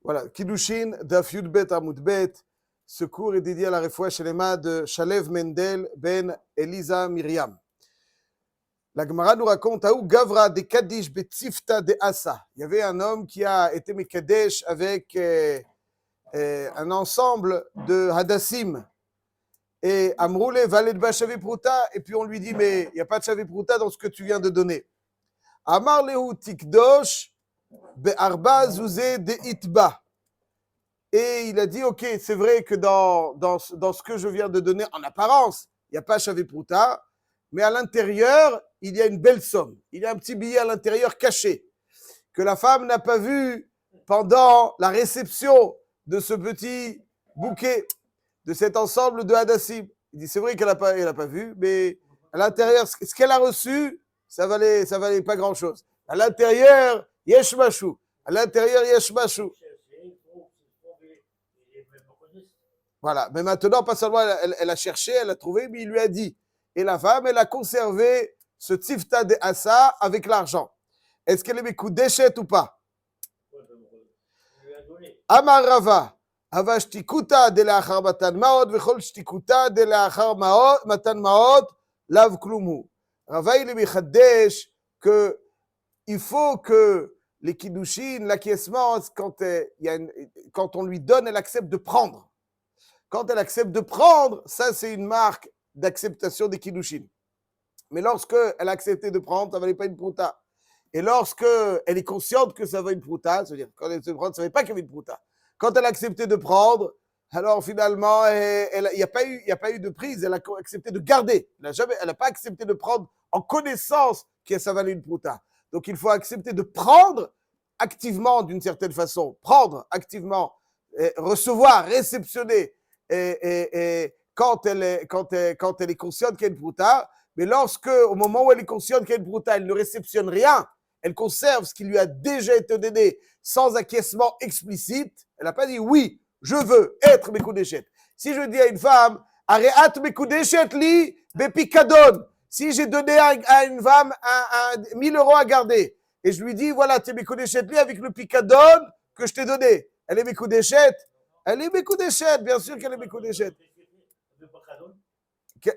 Voilà, Kiddushin, Daf Yud Bet Amud Bet. Ce cours est dédié à la refoua shelema de Shalev Mendel ben Elisa Miriam. La Gemara nous raconte Aou Gavra de Kaddish Betzifta de Asa. Il y avait un homme qui a été Mekadesh avec un ensemble de Hadassim. Et Amroule Valed Ba Pruta. Et puis on lui dit mais il n'y a pas de Shavi Pruta dans ce que tu viens de donner. Amar Lehu Tikdosh Be'arba Zouze de Itba. Et il a dit, ok, c'est vrai que dans ce que je viens de donner, en apparence, il n'y a pas Shavi Pruta, mais à l'intérieur, il y a une belle somme. Il y a un petit billet à l'intérieur caché, que la femme n'a pas vu pendant la réception de ce petit bouquet, de cet ensemble de Hadassim. Il dit, c'est vrai qu'elle n'a pas vu, mais à l'intérieur, ce qu'elle a reçu, ça valait pas grand-chose. À l'intérieur, yesh mashu. À l'intérieur, yesh mashu. Voilà, mais maintenant, pas seulement elle a cherché, elle a trouvé, mais il lui a dit. Et la femme, elle a conservé ce tifta de Asa avec l'argent. Est-ce qu'elle est Mekudeshet ou pas? Amar Rava, Hava shtikuta de la'achar matan ma'od, vechol shtikuta de la'achar matan ma'od, lav klumu. Rava, il est Mechadesh que il faut que les kiddushin, l'acquiescement, quand on lui donne, elle accepte de prendre. Quand elle accepte de prendre, ça c'est une marque d'acceptation des kiddushin. Mais lorsque elle a accepté de prendre, ça ne valait pas une prouta. Et lorsque elle est consciente que ça va une prouta, c'est-à-dire quand elle se prend, ça ne savait pas qu'il y avait une prouta. Quand elle a accepté de prendre, alors finalement, il n'y a pas eu de prise, elle a accepté de garder. Elle n'a pas accepté de prendre en connaissance que ça valait une prouta. Donc il faut accepter de prendre activement d'une certaine façon, prendre activement, recevoir, réceptionner, et quand elle est consciente qu'il y a une prouta, mais au moment où elle est consciente qu'il y a une prouta, elle ne réceptionne rien, elle conserve ce qui lui a déjà été donné sans acquiescement explicite, elle n'a pas dit oui, je veux être Mekudeshet. Si je dis à une femme, Areat Mekudeshet li bepikadon, si j'ai donné à une femme 1000 € à garder, et je lui dis, voilà, tu es Mekudeshet li avec le pikadon que je t'ai donné, elle est Mekudeshet. Elle est Mekudeshet, bien sûr qu'elle est Mekudeshet.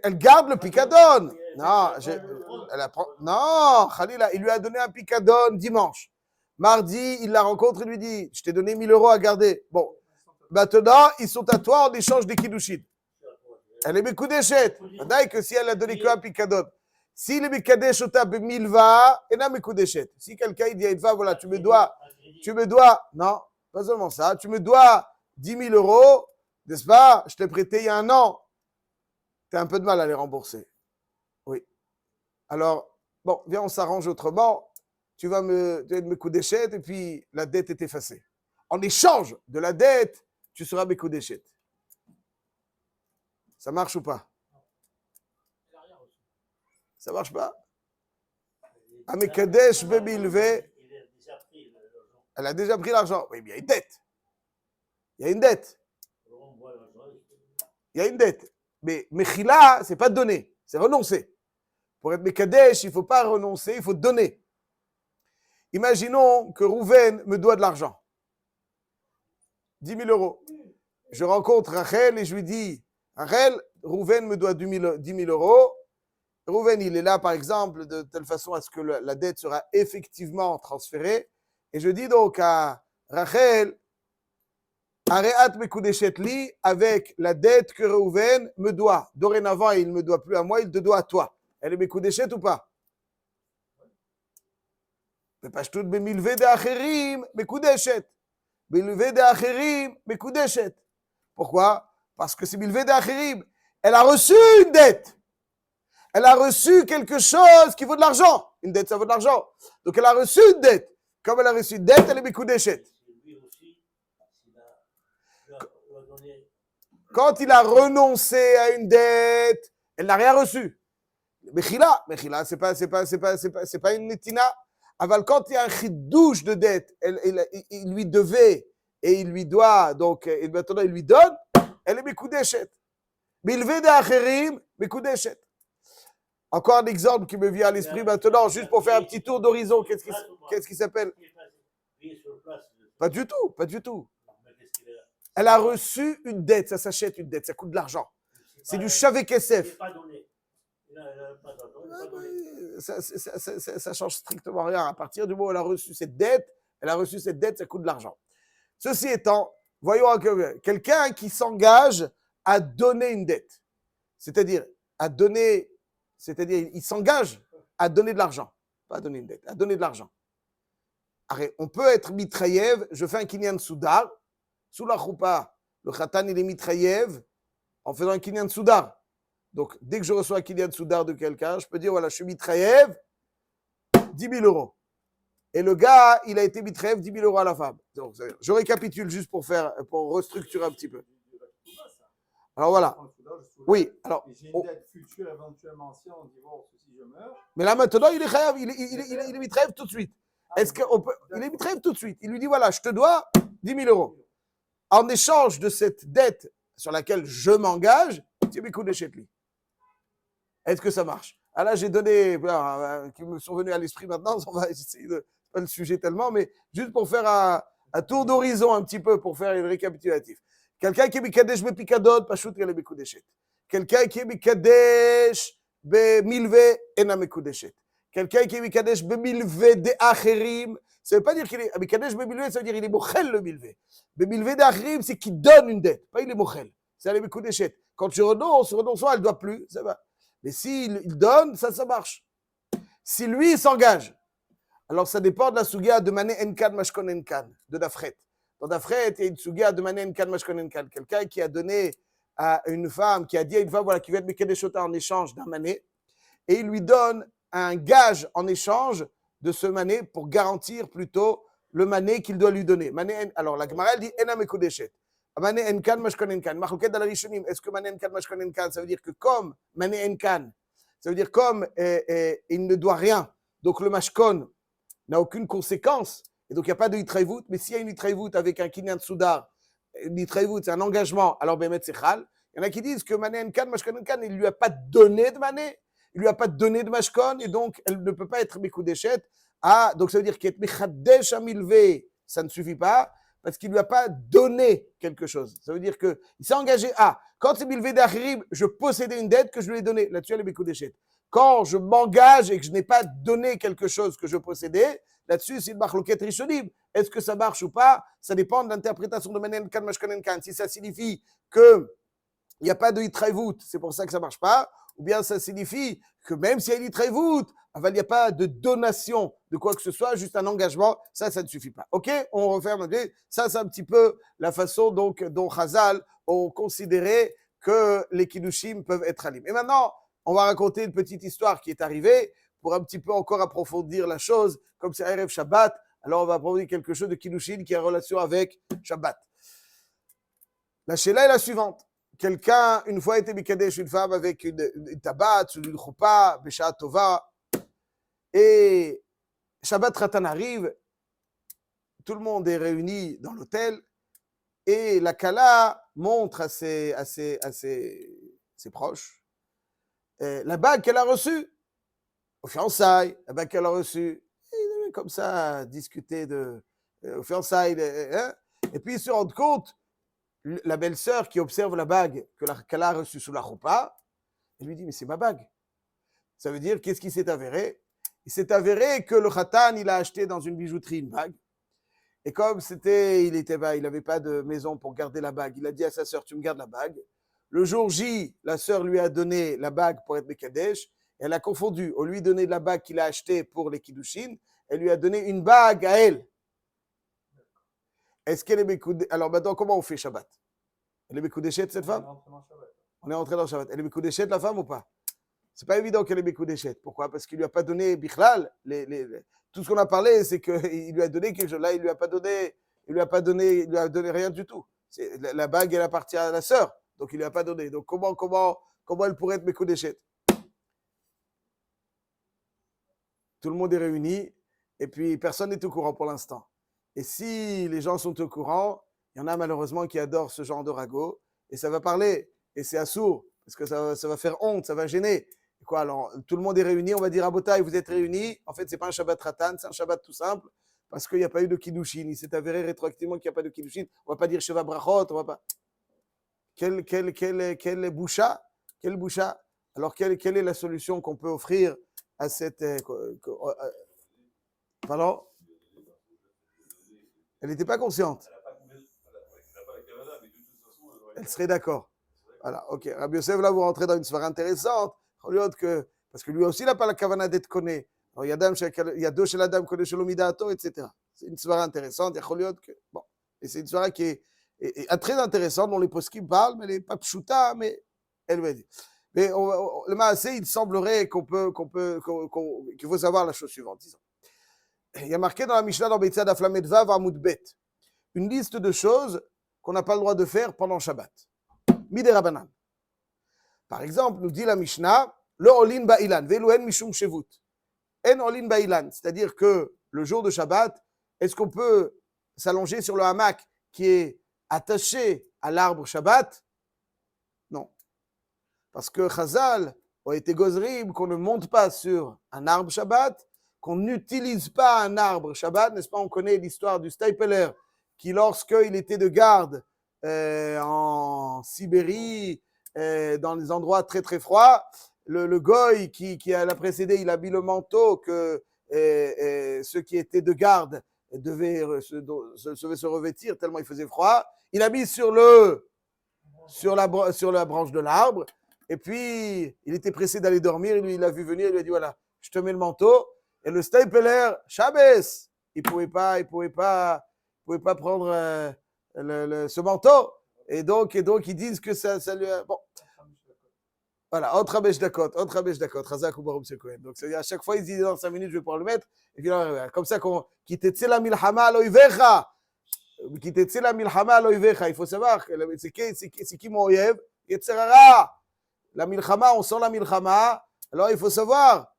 Elle garde le picadon. Non, Khalila, il lui a donné un picadon dimanche. Mardi, il la rencontre et lui dit, je t'ai donné 1000 € à garder. Bon, maintenant, ils sont à toi en échange des kiddushin. Elle est Mekudeshet. D'ailleurs que si elle a donné qu'un picadon. Si le Mekadesh ota b'milva, elle n'a Mekudeshet. Si quelqu'un dit à une femme, voilà, tu me dois, non, pas seulement ça, tu me dois 10 000 €, n'est-ce pas? Je t'ai prêté il y a un an. Tu as un peu de mal à les rembourser. Oui. Alors, bon, viens, on s'arrange autrement. Tu vas me Kudeshet et puis la dette est effacée. En échange de la dette, tu seras Mekudeshet. Ça marche ou pas? Ça marche pas? Amekadesh bemilve. Elle a déjà pris l'argent. Oui, mais il y a une dette. Il y a une dette. Il y a une dette. Mais Mechila, c'est pas donner, c'est renoncer. Pour être Mekadesh, il ne faut pas renoncer, il faut donner. Imaginons que Rouven me doit de l'argent. 10 000 €. Je rencontre Rachel et je lui dis, Rachel, Rouven me doit 10 000 €. Rouven, il est là, par exemple, de telle façon à ce que la dette sera effectivement transférée. Et je dis donc à Rachel, Areat Mekudeshet li, avec la dette que Reuven me doit. Dorénavant, il ne me doit plus à moi, il te doit à toi. Elle est Mekudeshet ou pas? Bepashtout bemilve de acherim Mekudeshet. Bemilve de acherim Mekudeshet. Pourquoi? Parce que c'est milve de acherim. Elle a reçu une dette. Elle a reçu quelque chose qui vaut de l'argent. Une dette, ça vaut de l'argent. Donc elle a reçu une dette. Comme elle a reçu une dette, elle est Mekudeshet. Quand il a renoncé à une dette, elle n'a rien reçu. Mechila, c'est pas une netina. Aval, quand il y a un chidouche de dette, il lui devait et il lui doit, donc et maintenant il lui donne, elle est Mekudeshet. Milve de acherim, Mekudeshet. Encore un exemple qui me vient à l'esprit maintenant, juste pour faire un petit tour d'horizon. Qu'est-ce qui s'appelle? Pas du tout, pas du tout. Elle a reçu une dette, ça s'achète une dette, ça coûte de l'argent. C'est du Shavé Kesef. Ça change strictement rien. À partir du moment où elle a reçu cette dette, ça coûte de l'argent. Ceci étant, voyons que quelqu'un qui s'engage à donner une dette, c'est-à-dire il s'engage à donner de l'argent, pas à donner une dette, à donner de l'argent. On peut être mitraïev, je fais un kinyan soudar, sous la choupa, le khatan il est mitraïev en faisant un kinyan soudar. Donc, dès que je reçois un kinyan soudar de quelqu'un, je peux dire, voilà, je suis mitraïev, 10 000 euros. Et le gars, il a été mitraïev, 10 000 euros à la femme. Donc, je récapitule juste pour restructurer un petit peu. Alors voilà. Oui, alors. J'ai une dette future éventuellement si on divorce ou si je meurs. Mais là maintenant, il est khayab, il est mitraïev tout de suite. Est-ce qu'on peut. Il est mitraïev tout de suite. Il lui dit, voilà, je te dois 10 000 euros. En échange de cette dette sur laquelle je m'engage, tu mes coups de chetli. Est-ce que ça marche? Ah là, j'ai donné, qui me sont venus à l'esprit maintenant, on va essayer de, pas le sujet tellement, mais juste pour faire un tour d'horizon un petit peu, pour faire une récapitulatif. Quelqu'un qui est Mikadesh Bepikadot, Pachout Yale Bekudeshet. Quelqu'un qui est Mikadesh Bemilve, Ena Mekudeshet. Quelqu'un qui est Mikadesh Bemilve de Acherim, ça ne veut pas dire qu'il est Mikadesh Bemilve, ça veut dire qu'il est Mochel le Milve. Bemilve de Acherim, c'est qu'il donne une dette, pas il est Mochel. C'est Yale Bekudeshet. Quand tu renonces, elle ne doit plus, ça va. Mais s'il donne, ça marche. Si lui, il s'engage, alors ça dépend de la sugia de Mané Enkan Mashkon Enkan, de Dafret. Dans Dafret, il y a une sugia de Mané Enkan Mashkon Enkan. Quelqu'un qui a donné à une femme, qui a dit à une femme, voilà, qui va être Mekedeshota en échange d'un Mané, et il lui donne un gage en échange de ce Mané pour garantir plutôt le Mané qu'il doit lui donner. Mané, alors la Gemara, elle dit Ena Mekodeshet. Mané Enkan, Mashkon Enkan. Machloket dans la Rishonim, est-ce que Mané Enkan, Mashkon Enkan, ça veut dire que comme Mané Enkan, ça veut dire comme il ne doit rien, donc le Mashkon n'a aucune conséquence, et donc il n'y a pas de Yitraïvout, mais s'il y a une Yitraïvout avec un Kinyan Soudar, Yitraïvout, c'est un engagement, alors Bémet c'est Chal. Il y en a qui disent que Mané Enkan, Mashkon Enkan, il ne lui a pas donné de Mané, il ne lui a pas donné de Mashkon, et donc elle ne peut pas être Mekoudeshet. Donc ça veut dire qu'être Mechadesh Amilve, ça ne suffit pas, parce qu'il ne lui a pas donné quelque chose. Ça veut dire qu'il s'est engagé à, quand c'est Milvé d'Achirib, je possédais une dette que je lui ai donnée. Là-dessus, elle est Mekoudeshet. Quand je m'engage et que je n'ai pas donné quelque chose que je possédais, là-dessus, c'est une machloket rishonim. Est-ce que ça marche ou pas? Ça dépend de l'interprétation de Manen Kan Mashkonen Kan. Si ça signifie qu'il n'y a pas de hitraïvout, c'est pour ça que ça ne marche pas. Ou bien ça signifie que même s'il y a une hitraïvout, il n'y a pas de donation de quoi que ce soit, juste un engagement, ça ne suffit pas. Ok, on referme. Ça, c'est un petit peu la façon donc, dont Chazal ont considéré que les kiddushim peuvent être alim. Et maintenant, on va raconter une petite histoire qui est arrivée pour un petit peu encore approfondir la chose. Comme c'est Erev Shabbat, alors on va approfondir quelque chose de kiddushin qui a relation avec Shabbat. La Sheila est la suivante. Quelqu'un, une fois, était Mikadesh, une femme avec une tabat, une choupa, Besha Tova, et Shabbat Ratan arrive, tout le monde est réuni dans l'hôtel, et la Kala montre à ses proches la bague qu'elle a reçue, aux fiançailles, la bague qu'elle a reçue. Ils avaient comme ça discuté aux fiançailles, et puis ils se rendent compte, la belle-sœur qui observe la bague qu'elle a reçue sous la choupa, elle lui dit, mais c'est ma bague. Ça veut dire, qu'est-ce qui s'est avéré? Il s'est avéré que le khatan, il a acheté dans une bijouterie une bague. Et comme il n'avait pas de maison pour garder la bague, il a dit à sa sœur, tu me gardes la bague. Le jour J, la sœur lui a donné la bague pour être Mekadesh. Elle a confondu. Au lui donner la bague qu'il a achetée pour les Kiddushin, elle lui a donné une bague à elle. Est-ce qu'elle est Mekoudeshet? Alors maintenant, comment on fait Shabbat? Elle est Mekoudeshet, cette femme? On est entré dans Shabbat. Elle est Mekoudeshet, la femme, ou pas? C'est pas évident qu'elle est Mekoudeshet. Pourquoi? Parce qu'il lui a pas donné Bichlal. Tout ce qu'on a parlé, c'est qu'il lui a donné quelque chose. Là, il lui a donné rien du tout. La bague, elle appartient à la sœur. Donc, il lui a pas donné. Donc, comment elle pourrait être Mekoudeshet? Tout le monde est réuni. Et puis, personne n'est au courant pour l'instant. Et si les gens sont au courant, il y en a malheureusement qui adorent ce genre de ragot. Et ça va parler. Et c'est assourd. Parce que ça va faire honte, ça va gêner. Et quoi, alors, tout le monde est réuni, on va dire à Botaï, vous êtes réunis. En fait, ce n'est pas un Shabbat Ratan, c'est un Shabbat tout simple. parce qu'il n'y a pas eu de Kiddushin. Il s'est avéré rétroactivement qu'il n'y a pas de Kiddushin. On ne va pas dire Sheva Brachot, on va pas. Quelle boucha? Quelle boucha? Alors, quelle est la solution qu'on peut offrir à cette. Pardon? Elle n'était pas consciente. Elle serait d'accord. Voilà, ok. Rabbi Yosef, là, vous rentrez dans une sphère intéressante. Parce que lui aussi, il n'a pas la kavana d'être connu. Alors, il y a deux chez la dame, connu chez l'omidato, etc. C'est une sphère intéressante. Bon. Et c'est une sphère qui est très intéressante, dont les poskim parlent, mais elle n'est pas pshuta, mais elle va dire. Mais le maasé, il semblerait qu'il faut savoir la chose suivante. Disons. Il y a marqué dans la Mishnah, dans Beitzad Aflamet Vav, Amoud Bet, une liste de choses qu'on n'a pas le droit de faire pendant Shabbat. Midei Rabanan. Par exemple, nous dit la Mishnah, le olin ba'ilan, ve'loen mishum shevut. En olin ba'ilan, c'est-à-dire que le jour de Shabbat, est-ce qu'on peut s'allonger sur le hamac qui est attaché à l'arbre Shabbat? Non. Parce que Chazal a été gozrim qu'on ne monte pas sur un arbre Shabbat, qu'on n'utilise pas un arbre Shabbat, n'est-ce pas? On connaît l'histoire du Stapler qui, lorsqu'il était de garde en Sibérie, dans des endroits très très froids, le goy qui l'a précédé, il a mis le manteau que ceux qui étaient de garde devaient se revêtir tellement il faisait froid. Il a mis sur la branche de l'arbre, et puis il était pressé d'aller dormir, il l'a vu venir, il lui a dit voilà, je te mets le manteau. Et le Stapler, Shabbos, il pouvait pas prendre ce manteau. Et donc ils disent que ça lui a... Bon. Voilà, entre Habesh Dakot, Chazak ou Baruch Sekohen. Donc à chaque fois, ils disent dans 5 minutes, je vais pouvoir le mettre. Et puis comme ça, qui t'etse la milchama aloivecha. Qui t'etse la milchama aloivecha. Il faut savoir, c'est qui mon oyev? Yetzerara. La milchama, on sort la milchama. Alors il faut savoir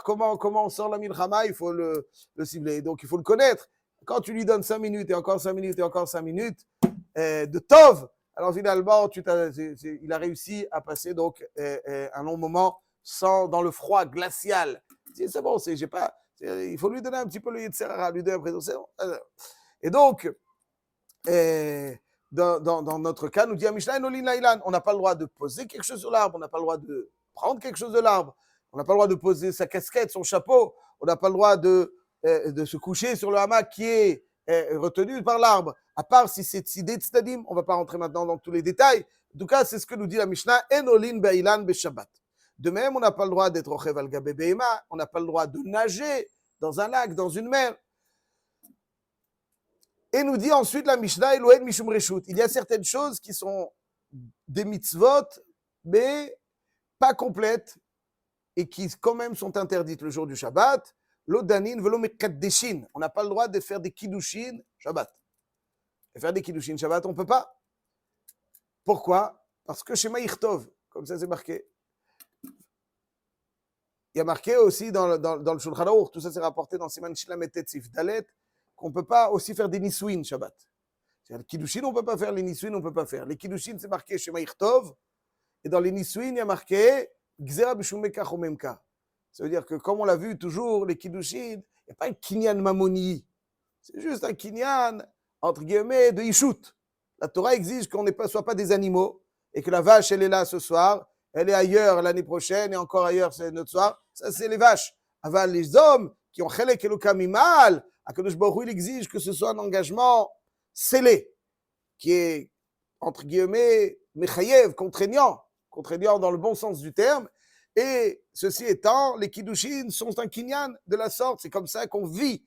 comment on sort la milchama, il faut le cibler. Donc il faut le connaître. Quand tu lui donnes 5 minutes et encore 5 minutes et encore 5 minutes de tov, alors finalement, il a réussi à passer donc un long moment dans le froid glacial. C'est bon, il faut lui donner un petit peu le Yetzerara, lui donner un présent. C'est bon. Et donc, dans notre cas, nous dit Mishnah Nolin Lailan, on n'a pas le droit de poser quelque chose sur l'arbre, on n'a pas le droit de prendre quelque chose de l'arbre, on n'a pas le droit de poser sa casquette, son chapeau, on n'a pas le droit de se coucher sur le hamac qui est retenu par l'arbre, à part si c'est Tzidei Tzdadim, on ne va pas rentrer maintenant dans tous les détails. En tout cas, c'est ce que nous dit la Mishnah, Enolin Beilan Beshabbat. De même, on n'a pas le droit d'être Rochev al Gabe Behema, on n'a pas le droit de nager dans un lac, dans une mer. Et nous dit ensuite la Mishnah, Elohen Mishum Reshut. Il y a certaines choses qui sont des mitzvot, mais pas complètes, et qui quand même sont interdites le jour du Shabbat. L'odanin velo mekaddeshin. On n'a pas le droit de faire des kiddushin Shabbat. Et faire des kiddushin Shabbat, on ne peut pas. Pourquoi? Parce que Shema Yichtov, comme ça c'est marqué. Il y a marqué aussi dans le Shulchan Aruch, tout ça c'est rapporté dans Siman Shlam et Tetzif Dalet, qu'on ne peut pas aussi faire des nisouin Shabbat. C'est-à-dire, les kiddushin, on ne peut pas faire, les nisouin, on ne peut pas faire. Les kiddushin, c'est marqué Shema Yichtov, et dans les nisouin, il y a marqué Gzera b'shum mekach ou memka. Ça veut dire que, comme on l'a vu toujours, les kiddushin, il n'y a pas un kinyan mamoni. C'est juste un kinyan, entre guillemets, de Yishut. La Torah exige qu'on ne soit pas des animaux, et que la vache, elle est là ce soir, elle est ailleurs l'année prochaine, et encore ailleurs, c'est notre soir. Ça, c'est les vaches. Aval, les hommes qui ont chelek elokam imal, Akadosh Baruch Hu, il exige que ce soit un engagement scellé, qui est, entre guillemets, mechayev, contraignant dans le bon sens du terme. Et ceci étant, les kiddushin sont un kinyan de la sorte. C'est comme ça qu'on vit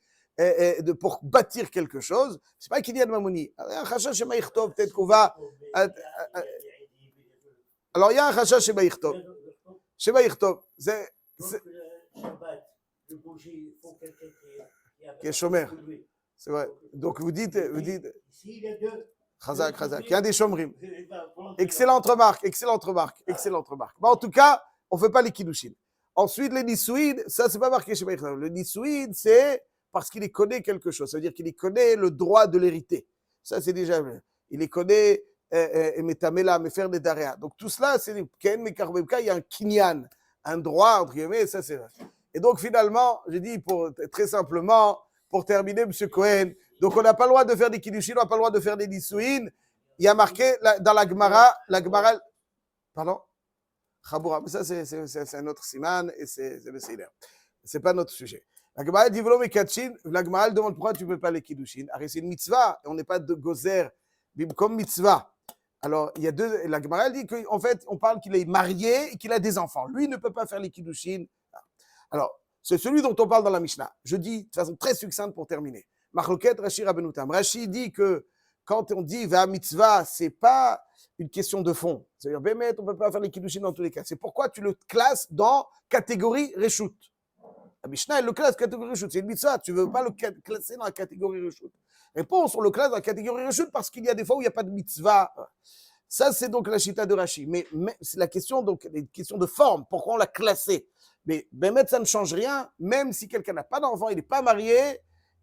pour bâtir quelque chose. C'est pas un kinyan mamoni. Un chashash shema yichtov, peut-être qu'on va... Alors, il y a un chashash shema yichtov. Shema yichtov, c'est... Qui est chômeur. C'est vrai. Donc vous dites, Chazak, il y a des chômerim. Excellente remarque. Bon, en tout cas, on ne fait pas les kiddushin. Ensuite, les nisouin, ça c'est pas marqué chez Maïchna. Le nisouin, c'est parce qu'il connaît quelque chose. Ça veut dire qu'il connaît le droit de l'hériter. Ça c'est déjà, il connaît metamela, me faire des daréa. Donc tout cela, c'est ken mekarbemka, il y a un kinyan, un droit entre guillemets, ça c'est vrai. Et donc finalement, j'ai dit très simplement pour terminer, M. Cohen. Donc, on n'a pas le droit de faire des kiddushin, on n'a pas le droit de faire des nisuin. Il y a marqué dans la Gemara, pardon? Chaboura, mais ça, c'est un autre siman et c'est le seider. C'est pas notre sujet. La Gemara dit, Velo Mekatchin, la Gemara demande pourquoi tu ne peux pas les kiddushin. Alors, c'est une mitzvah, et on n'est pas de gozer, comme mitzvah. Alors, il y a deux. La Gemara dit qu'en fait, on parle qu'il est marié et qu'il a des enfants. Lui, il ne peut pas faire les kiddushin. Alors, c'est celui dont on parle dans la Mishnah. Je dis de façon très succincte pour terminer. Machloket Rashi Rabbenutam. Rashi dit que quand on dit va mitzvah, c'est pas une question de fond. C'est-à-dire, Bémet, on ne peut pas faire les kiddushin dans tous les cas. C'est pourquoi tu le classes dans catégorie reshut. La Mishnah, elle le classe catégorie reshut. C'est une mitzvah. Tu ne veux pas le classer dans la catégorie reshut. Réponse, on le classe dans la catégorie reshut parce qu'il y a des fois où il n'y a pas de mitzvah. Ça, c'est donc la chita de Rashi. Mais c'est la question, donc, une question de forme. Pourquoi on l'a classé? Mais Bémet, ça ne change rien. Même si quelqu'un n'a pas d'enfant, il n'est pas marié,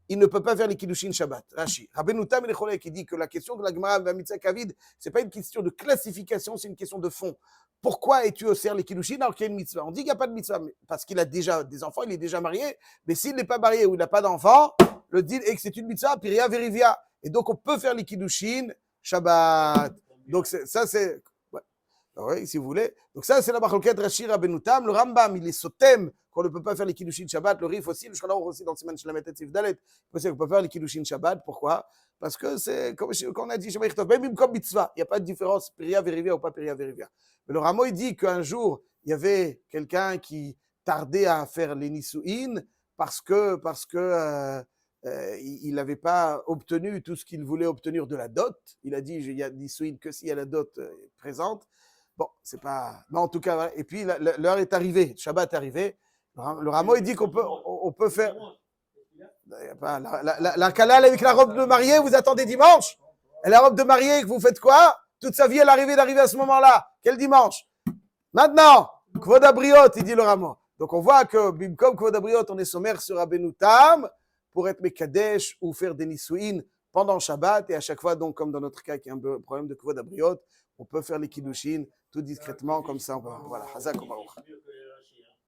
il ne peut pas faire les kiddushin Shabbat. Rashi. Rabbeinu Tam el qui dit que la question de la Gemara va mitzvah kavid, c'est pas une question de classification, c'est une question de fond. Pourquoi es-tu au ser les kiddushin alors qu'il y a une mitzvah? On dit qu'il n'y a pas de mitzvah parce qu'il a déjà des enfants, il est déjà marié. Mais s'il n'est pas marié ou il n'a pas d'enfant, le deal est que c'est une mitzvah, piria verivia. Et donc on peut faire les kiddushin Shabbat. Donc ça c'est oui, si vous voulez. Donc ça c'est la Machloket Rashi Rabbeinu Tam. Le Rambam il est sotem qu'on ne peut pas faire les kiddushin Shabbat. Le Rif aussi, le Shulchan Aruch aussi dans le Siman Shelamet et Sif Dalet. On peut faire les kiddushin Shabbat. Pourquoi? Parce que c'est comme on a dit Shema Yichtov, même comme mitzvah, il n'y a pas de différence piria verivia ou pas piria verivia. Mais le Ramo il dit qu'un jour il y avait quelqu'un qui tardait à faire les nisuin parce que il n'avait pas obtenu tout ce qu'il voulait obtenir de la dot. Il a dit, il y a nisuin que s'il y a la dot présente. Bon, c'est pas... Mais en tout cas, voilà. Et puis l'heure est arrivée, Shabbat est arrivé. Le Ramo, il dit qu'on peut faire... La Kalal avec la robe de mariée, vous attendez dimanche? Et la robe de mariée, vous faites quoi? Toute sa vie, elle arrive d'arriver à ce moment-là. Quel dimanche? Maintenant, Kvod Abriot, il dit le Ramo. Donc on voit que, comme Kvod Abriot, on est sommaire sur Rabbeinu Tam, pour être Mekadesh ou faire des Nisuin pendant Shabbat. Et à chaque fois, donc, comme dans notre cas, qui est un problème de Kvod Abriot, on peut faire les Kiddushin tout discrètement, comme ça. Voilà. Hazak Baruch.